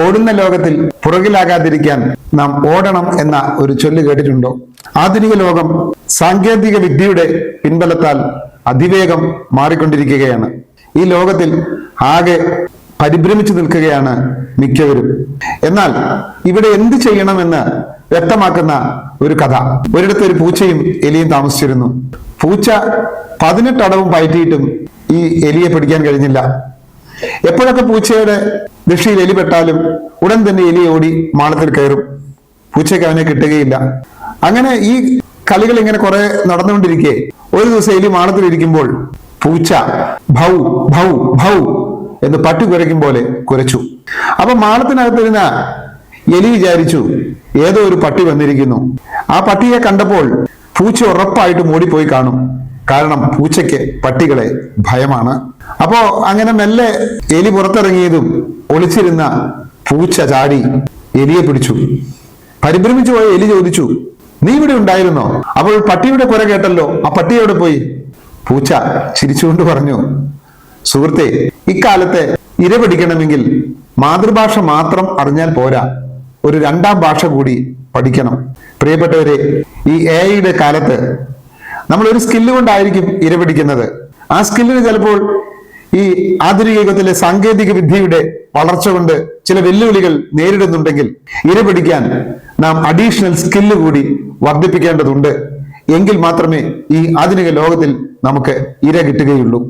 ഓടുന്ന ലോകത്തിൽ പുറകിലാകാതിരിക്കാൻ നാം ഓടണം എന്ന ഒരു ചൊല്ല് കേട്ടിട്ടുണ്ടോ? ആധുനിക ലോകം സാങ്കേതിക വിദ്യയുടെ പിൻബലത്താൽ അതിവേഗം മാറിക്കൊണ്ടിരിക്കുകയാണ്. ഈ ലോകത്തിൽ ആകെ പരിഭ്രമിച്ചു നിൽക്കുകയാണ് മിക്കവരും. എന്നാൽ ഇവിടെ എന്ത് ചെയ്യണമെന്ന് വ്യക്തമാക്കുന്ന ഒരു കഥ. ഒരിടത്ത് ഒരു പൂച്ചയും എലിയും താമസിച്ചിരുന്നു. പൂച്ച 18 അടവും പയറ്റിയിട്ടും ഈ എലിയെ പിടിക്കാൻ കഴിഞ്ഞില്ല. എപ്പോഴൊക്കെ പൂച്ചയുടെ ദൃഷ്ടിയിൽ എലി പെട്ടാലും ഉടൻ തന്നെ എലി ഓടി മാളത്തിൽ കയറും. പൂച്ചയ്ക്ക് അവനെ കിട്ടുകയില്ല. അങ്ങനെ ഈ കളികൾ ഇങ്ങനെ കുറെ നടന്നുകൊണ്ടിരിക്കെ ഒരു ദിവസം എലി മാളത്തിലിരിക്കുമ്പോൾ പൂച്ച ഭൗ ഭൗ ഭൗ എന്ന് പട്ടി കുരയ്ക്കും പോലെ കുരച്ചു. അപ്പൊ മാളത്തിനകത്തിരുന്ന എലി വിചാരിച്ചു ഏതോ ഒരു പട്ടി വന്നിരിക്കുന്നു. ആ പട്ടിയെ കണ്ടപ്പോൾ പൂച്ച ഉറപ്പായിട്ടും ഓടിപ്പോയി കാണും. കാരണം പൂച്ചയ്ക്ക് പട്ടികളെ ഭയമാണ്. അപ്പോ അങ്ങനെ മെല്ലെ എലി പുറത്തിറങ്ങിയതും ഒളിച്ചിരുന്ന പൂച്ച ചാടി എലിയെ പിടിച്ചു. പരിഭ്രമിച്ചു പോയ എലി ചോദിച്ചു, നീ ഇവിടെ ഉണ്ടായിരുന്നോ? അപ്പോൾ പട്ടിയുടെ കുര കേട്ടല്ലോ, ആ പട്ടി എവിടെ പോയി? പൂച്ച ചിരിച്ചുകൊണ്ട് പറഞ്ഞു, സുഹൃത്തെ, ഇക്കാലത്തെ ഇര പിടിക്കണമെങ്കിൽ മാതൃഭാഷ മാത്രം അറിഞ്ഞാൽ പോരാ, ഒരു 2ാം ഭാഷ കൂടി പഠിക്കണം. പ്രിയപ്പെട്ടവരെ, ഈ AI കാലത്ത് നമ്മൾ ഒരു സ്കില്ല് കൊണ്ടായിരിക്കും ഇര പിടിക്കുന്നത്. ആ സ്കില്ലിന് ചിലപ്പോൾ ഈ ആധുനിക യുഗത്തിലെ സാങ്കേതിക വിദ്യയുടെ വളർച്ച കൊണ്ട് ചില വെല്ലുവിളികൾ നേരിടുന്നുണ്ടെങ്കിൽ ഇര പിടിക്കാൻ നാം അഡീഷണൽ സ്കില്ല് കൂടി വർദ്ധിപ്പിക്കേണ്ടതുണ്ട്. എങ്കിൽ മാത്രമേ ഈ ആധുനിക ലോകത്തിൽ നമുക്ക് ഇര കിട്ടുകയുള്ളൂ.